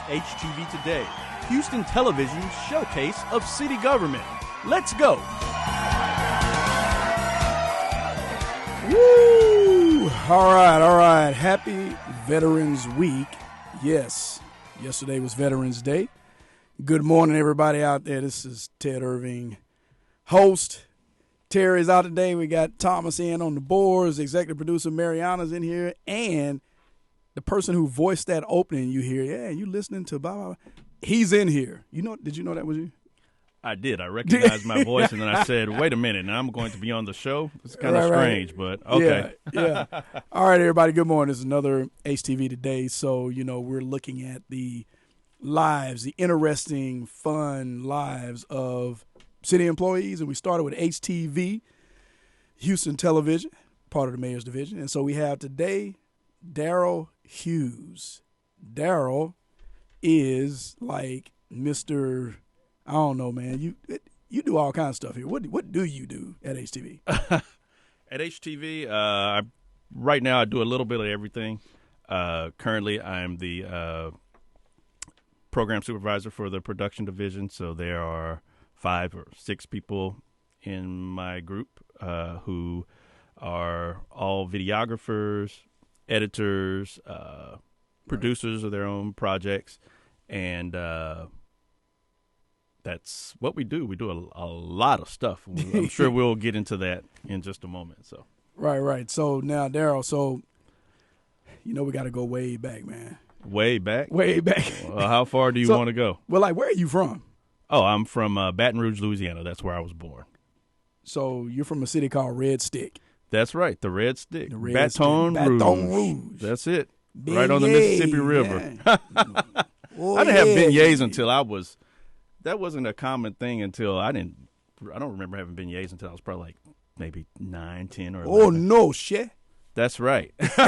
HTV Today, Houston Television's showcase of city government. Let's go. Woo! All right. Happy Veterans Week. Yes, yesterday was Veterans Day. Good morning, everybody out there. This is Ted Irving, host. Terry's out today. We got Thomas in on the boards. Executive producer Mariana's in here. And the person who voiced that opening you hear, yeah, you listening to blah, blah, blah. He's in here. Did you know that was you? I did. I recognized my voice, and then I said, wait a minute, now I'm going to be on the show? It's kind of strange, but okay. Yeah. All right, everybody, good morning. This is another HTV Today. So, we're looking at the lives, the interesting, fun lives of city employees, and we started with HTV, Houston Television, part of the Mayor's Division. And so we have today Daryl Hughes. Daryl is like Mr. I don't know, man. You do all kinds of stuff here. What do you do at HTV? At HTV, right now I do a little bit of everything. Currently, I'm the program supervisor for the production division, so there are 5 or 6 people in my group who are all videographers, editors, producers of their own projects, and that's what we do. We do a lot of stuff. I'm sure we'll get into that in just a moment. So Right. So now, Daryl, we got to go way back, man. Way back? Way back. Well, how far do you want to go? Well, where are you from? Oh, I'm from Baton Rouge, Louisiana. That's where I was born. So you're from a city called Red Stick. That's right, the Red Stick. Baton Rouge. That's it. Beignets, right on the Mississippi River. Yeah. I didn't have beignets until that wasn't a common thing until I don't remember having beignets until I was probably like maybe 9, 10, or 11. Oh, no, shit. That's right. You ain't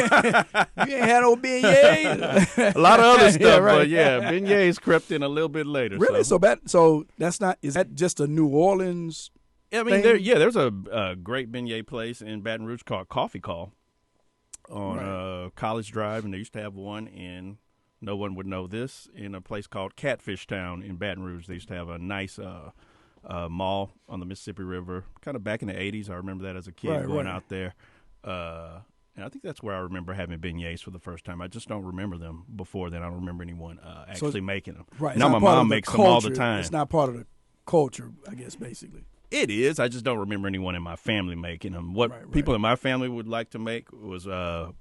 had no beignets. A lot of other stuff, Yeah, right. but yeah, beignets crept in a little bit later. Really? So Is that just a New Orleans I mean, thing? there's a great beignet place in Baton Rouge called Coffee Call on College Drive, and they used to have one in, no one would know this, in a place called Catfish Town in Baton Rouge. They used to have a nice mall on the Mississippi River, kind of back in the 80s. I remember that as a kid going out there. And I think that's where I remember having beignets for the first time. I just don't remember them before then. I don't remember anyone actually making them. Right. Now my mom makes them all the time. It's not part of the culture, I guess, basically. It is. I just don't remember anyone in my family making them. What people in my family would like to make was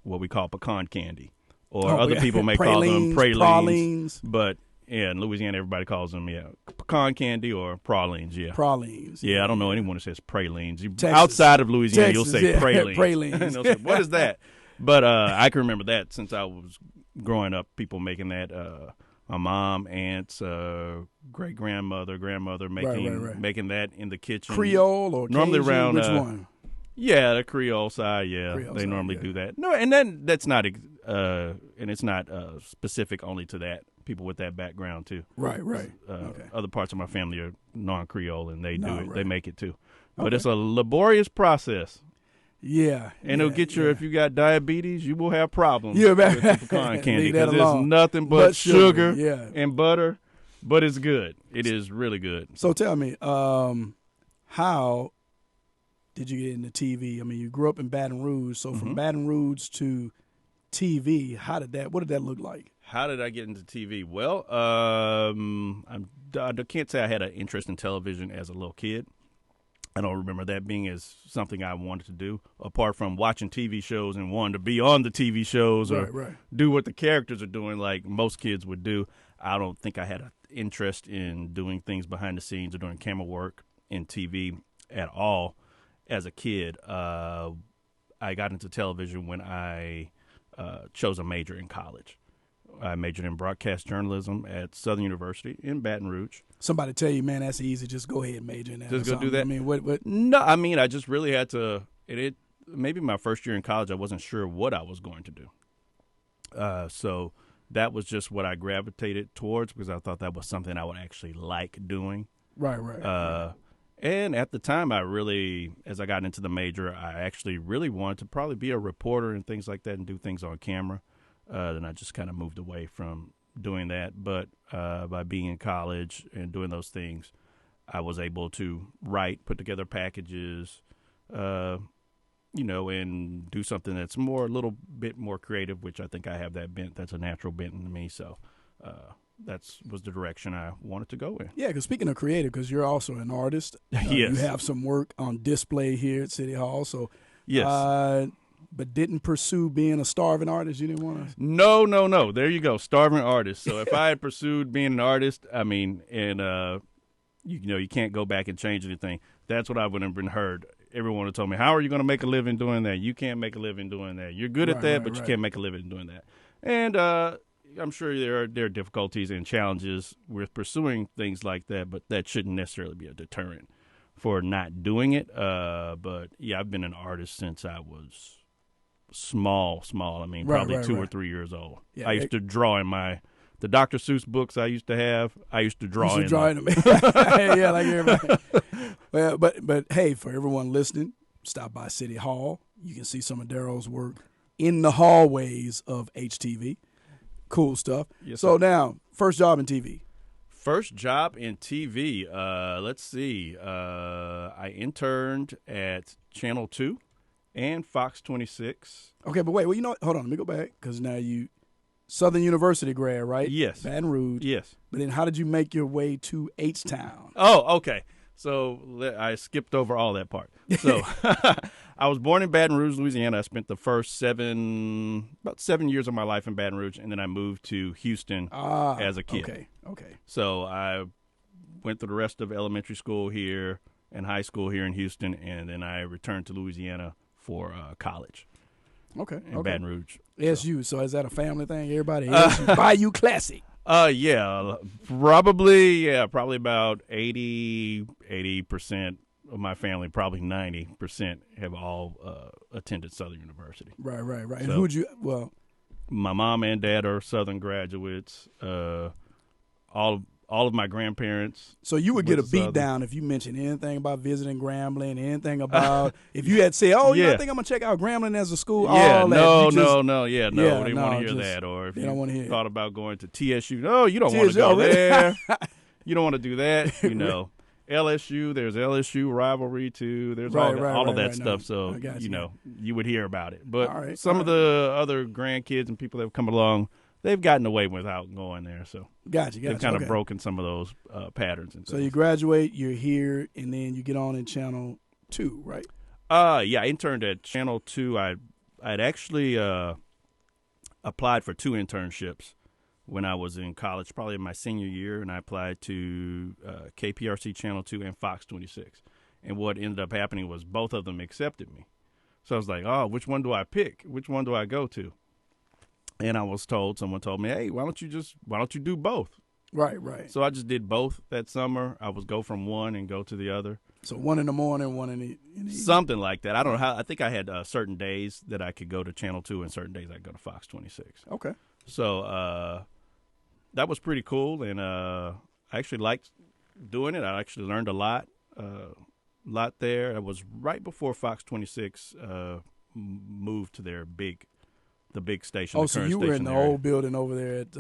what we call pecan candy. Or other people may call them pralines. But, yeah, in Louisiana, everybody calls them, pecan candy or pralines, yeah. Pralines. Yeah, I don't know anyone who says pralines. Outside of Louisiana, you'll say pralines. Pralines. They'll say, what is that? But I can remember that since I was growing up, people making that. My mom, aunts, great-grandmother, grandmother making that in the kitchen. Creole or normally Cajun, around which one? Yeah, the Creole side. Yeah, Creole they side, normally do that. No, and then that's not, and it's not specific only to that. People with that background too. Right. Okay. Other parts of my family are non-Creole, and they do it. Right. They make it too. But it's a laborious process. Yeah. And it'll get if you got diabetes, you will have problems Yeah, with the pecan candy because it's alone. nothing but sugar and butter, but it's good. It is really good. So tell me, how did you get into TV? I mean, you grew up in Baton Rouge, so from Baton Rouge to TV, what did that look like? How did I get into TV? Well, I can't say I had an interest in television as a little kid. I don't remember that being as something I wanted to do, apart from watching TV shows and wanting to be on the TV shows or do what the characters are doing like most kids would do. I don't think I had an interest in doing things behind the scenes or doing camera work in TV at all as a kid. I got into television when I chose a major in college. I majored in broadcast journalism at Southern University in Baton Rouge. Somebody tell you, man, that's easy. Just go ahead and major in that. Just go do that. I mean, what? No, I mean, I just really had to. Maybe my first year in college, I wasn't sure what I was going to do. So that was just what I gravitated towards because I thought that was something I would actually like doing. Right. And at the time, as I got into the major, I actually really wanted to probably be a reporter and things like that and do things on camera. Then I just kind of moved away from doing that, but by being in college and doing those things, I was able to write, put together packages, and do something that's a little bit more creative, which I think I have that bent. That's a natural bent in me. So that was the direction I wanted to go in. Yeah, because speaking of creative, because you're also an artist. Yes. You have some work on display here at City Hall. So yes. But didn't pursue being a starving artist? You didn't want to? No. There you go, starving artist. So if I had pursued being an artist, you can't go back and change anything. That's what I would have been heard. Everyone would have told me, how are you going to make a living doing that? You can't make a living doing that. You're good at that, but you can't make a living doing that. And I'm sure there are difficulties and challenges with pursuing things like that, but that shouldn't necessarily be a deterrent for not doing it. But, yeah, I've been an artist since I was small. Probably 2 or 3 years old. Yeah, I used to draw in the Dr. Seuss books I used to have. I used to draw in them. Yeah, like everybody. Well, but hey, for everyone listening, stop by City Hall. You can see some of Daryl's work in the hallways of HTV. Cool stuff. Yes, so sir. Now, first job in TV. First job in TV. Let's see. I interned at Channel 2 and Fox 26. Okay, but wait. Well, hold on. Let me go back because now you Southern University grad, right? Yes. Baton Rouge. Yes. But then how did you make your way to H-Town? Oh, okay. So I skipped over all that part. So I was born in Baton Rouge, Louisiana. I spent the first about 7 years of my life in Baton Rouge, and then I moved to Houston as a kid. Okay. So I went through the rest of elementary school here and high school here in Houston, and then I returned to Louisiana for college. Okay. In Baton Rouge. SU. So is that a family thing? Everybody SU. Bayou Classic. Yeah, probably about 80% of my family, probably 90%, have all attended Southern University. Right. So, and who'd you? Well, my mom and dad are Southern graduates. All of my grandparents. So you would get a beat down if you mentioned anything about visiting Grambling, anything about if you had said, "Oh, I think I'm gonna check out Grambling as a school." Yeah, all no, that. They didn't want to hear that. Or if you thought about going to TSU, no, you don't want to go there. You don't want to do that. LSU, there's LSU rivalry too. There's all of that stuff. So you would hear about it. But some of the other grandkids and people that have come along, they've gotten away without going there. So they've kind of broken some of those patterns. And so you graduate, you're here, and then you get on in Channel 2, right? Yeah, I interned at Channel 2. I'd actually applied for 2 internships when I was in college, probably in my senior year, and I applied to KPRC Channel 2 and Fox 26. And what ended up happening was both of them accepted me. So I was like, oh, which one do I pick? Which one do I go to? And someone told me, hey, why don't you do both? Right. So I just did both that summer. I would go from one and go to the other. So one in the morning, one in the evening. Something like that. I don't know how. I think I had certain days that I could go to Channel 2 and certain days I could go to Fox 26. Okay. So that was pretty cool, and I actually liked doing it. I actually learned a lot there. It was right before Fox 26 moved to the big station. Oh, so you were in the old building over there at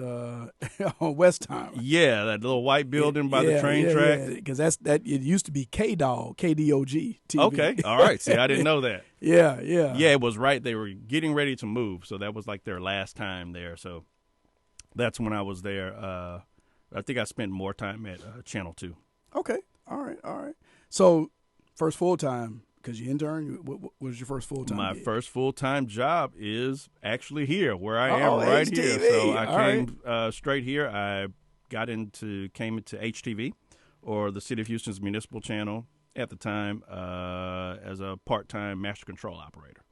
on West Town. Yeah, that little white building by the train track. Because it used to be KDOG TV. Okay, all right. See, I didn't know that. Yeah. Yeah, it was right. They were getting ready to move, so that was like their last time there. So that's when I was there. I think I spent more time at Channel 2. Okay, all right. So first full time. Because you intern, what was your first full-time My gig? first full-time job is actually here, where I am right HTV. here. So I came straight here. I came into HTV, or the City of Houston's municipal channel at the time, as a part-time master control operator.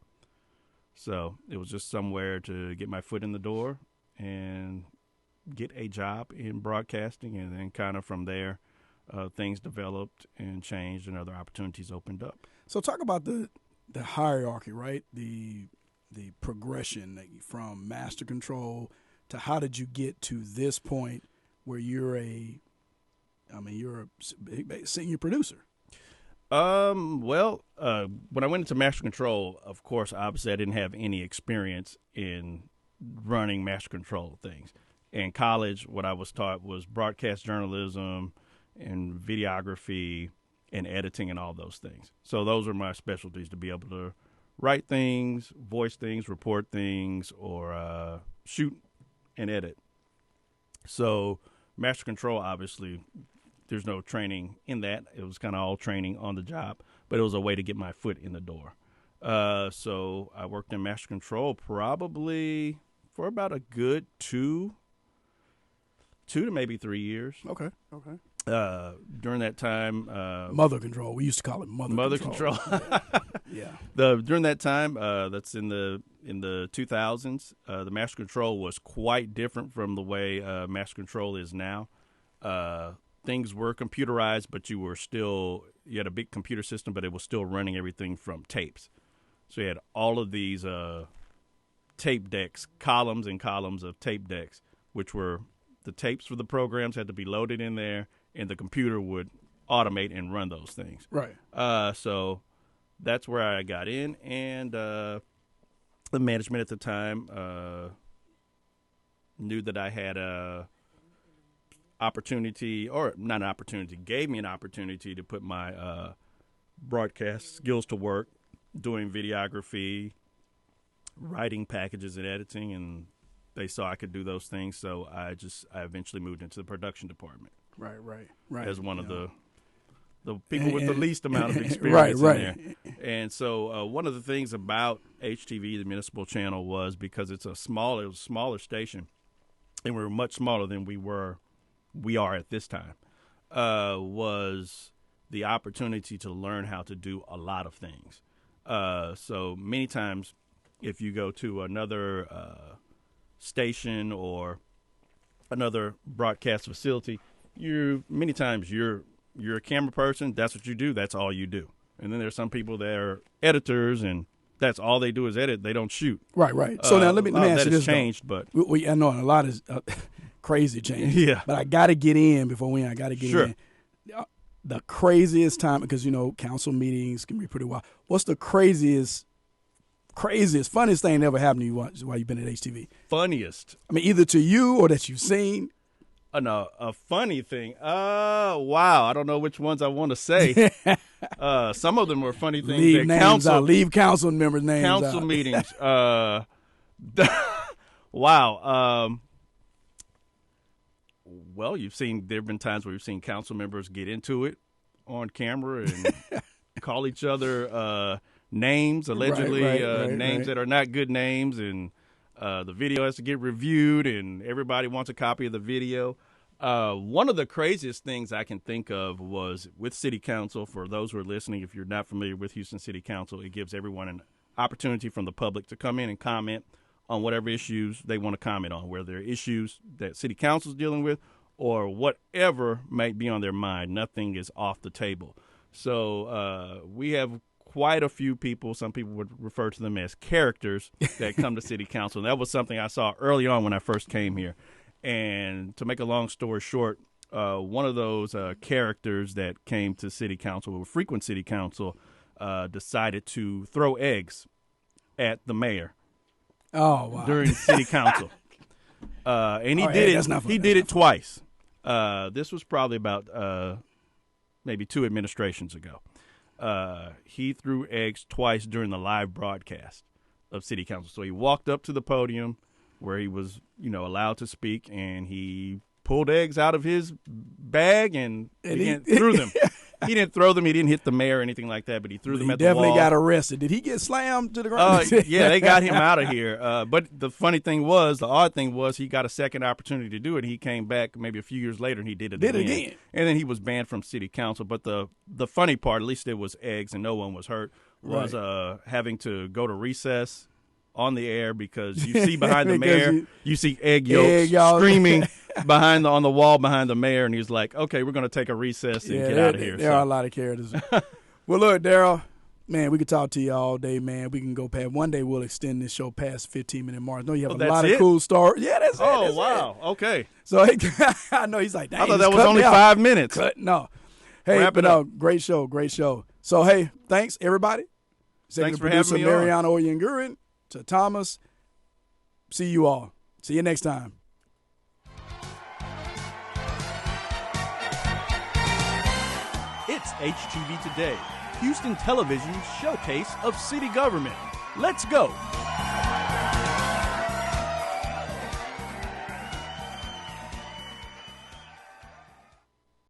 So it was just somewhere to get my foot in the door and get a job in broadcasting, and then kind of from there, things developed and changed and other opportunities opened up. So talk about the hierarchy, right? The progression from master control to how did you get to this point where you're a senior producer? Well, when I went into master control, of course, obviously I didn't have any experience in running master control things. In college, what I was taught was broadcast journalism and videography and editing and all those things. So those are my specialties, to be able to write things, voice things, report things, or shoot and edit. So master control, obviously, there's no training in that. It was kind of all training on the job, but it was a way to get my foot in the door. So I worked in master control probably for about a good two to maybe 3 years. Okay. During that time, Mother control. We used to call it mother control. Yeah. During that time, that's in the 2000s. The master control was quite different from the way master control is now. Things were computerized, but you had a big computer system, but it was still running everything from tapes. So you had all of these tape decks, columns and columns of tape decks, which were the tapes for the programs had to be loaded in there, and the computer would automate and run those things. Right. So that's where I got in, and the management at the time knew that I had a opportunity, or not an opportunity, gave me an opportunity to put my broadcast skills to work, doing videography, writing packages and editing, and they saw I could do those things, so I eventually moved into the production department. Right. As one of the people with the least amount of experience in there. And so one of the things about HTV, the municipal channel, was because it was a smaller station, and we were much smaller than we are at this time, was the opportunity to learn how to do a lot of things. So many times, if you go to another station or another broadcast facility, many times you're a camera person. That's what you do. That's all you do. And then there's some people that are editors, and that's all they do is edit. They don't shoot. Right. So now let me ask you this. Changed, but I know a lot is crazy change. Yeah. But I got to get in before we. I got to get in. The craziest time, because council meetings can be pretty wild. What's the craziest, funniest thing that ever happened to you while you've been at HTV? Funniest. I mean, either to you or that you've seen. No, a funny thing. Wow. I don't know which ones I want to say. Some of them were funny things. Leave names out. Leave council members' names out. Council meetings. Wow. Well, there have been times where you've seen council members get into it on camera and call each other names, allegedly names that are not good names, and the video has to get reviewed, and everybody wants a copy of the video. One of the craziest things I can think of was with City Council. For those who are listening, if you're not familiar with Houston City Council, it gives everyone an opportunity from the public to come in and comment on whatever issues they want to comment on, whether they're issues that City Council is dealing with or whatever might be on their mind. Nothing is off the table. So we have quite a few people, some people would refer to them as characters, that come to City Council. And that was something I saw early on when I first came here. And to make a long story short, one of those characters that came to City Council, or frequent City Council, decided to throw eggs at the mayor. Oh, wow. During City Council. And he did it twice. This was probably about maybe 2 administrations ago. He threw eggs twice during the live broadcast of City Council. So he walked up to the podium where he was, allowed to speak, and he pulled eggs out of his bag and threw them. He didn't throw them. He didn't hit the mayor or anything like that, but he threw them at the wall. He definitely got arrested. Did he get slammed to the ground? Yeah, they got him out of here. But the odd thing was he got a second opportunity to do it. He came back maybe a few years later, and he did it again. And then he was banned from City Council. But the funny part, at least it was eggs and no one was hurt, was having to go to recess on the air because you see behind the mayor, you see egg yolks screaming on the wall behind the mayor, and he's like, okay, we're going to take a recess and get out of here. There are a lot of characters. Well, look, Daryl, man, we could talk to you all day, man. We can go past. One day we'll extend this show past 15-minute mark. I know you have a lot of cool stories. Yeah, that's it. Oh, wow. Okay. So I know he's like, dang, I thought that was only 5 minutes. No. Hey, wrap it up. Great show. So, hey, thanks, everybody. Thanks for having me on. Mariana Oyenguren, to Thomas. See you all. See you next time. HTV Today, Houston Television's showcase of city government. Let's go!